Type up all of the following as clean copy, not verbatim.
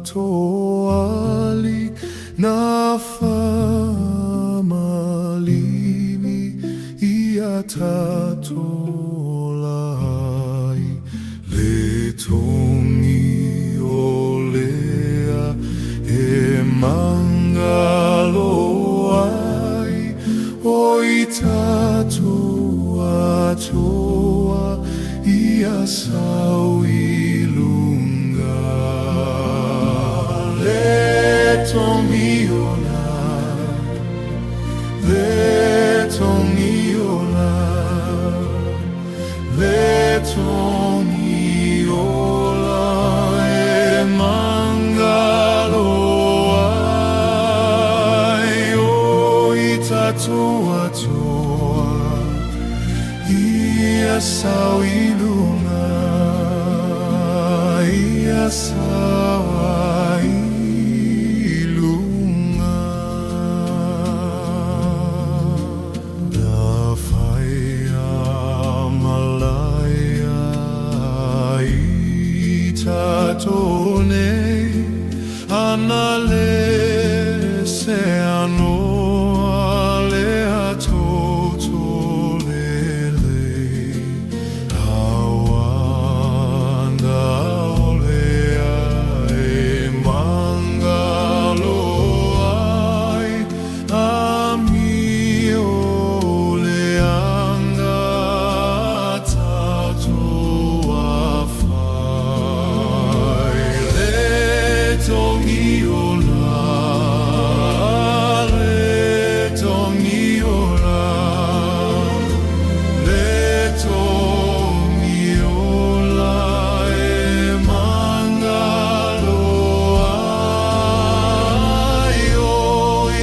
tatou ali na famalini ia tatou lai le tongi o lea e mangalo ai o i tatou atoa ia Savai'i lunga le tongi ona le tongi ona le tongi ola e mangalo ai o i tatou atoa ia Savai'i lunga ia Savai'i lunga na paia malaya I tatou nei ana le se anoa le toto lele hawanda olea e mangalo ai ami oleanga tatou afai le tongi ola le tongi ola le tongi ola e mangalo ai o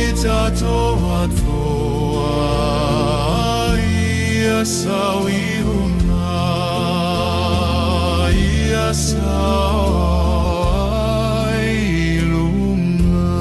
i tatou atoa ia Savai'i lunga ia Savai'i lunga.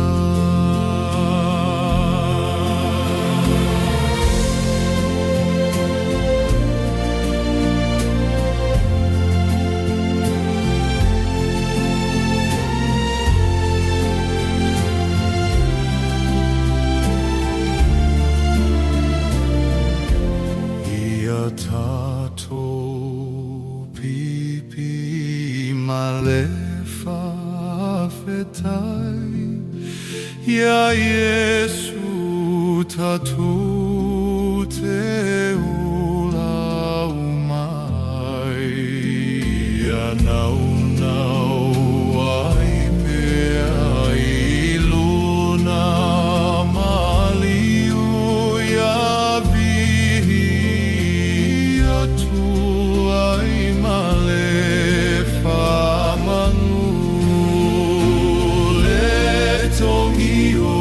Ia tatou pipi ma le whawhetai ia Iesu tatou te ulau mai ia nau ai mea I luna maliu ia vihi atu ai male whamanu le tongi o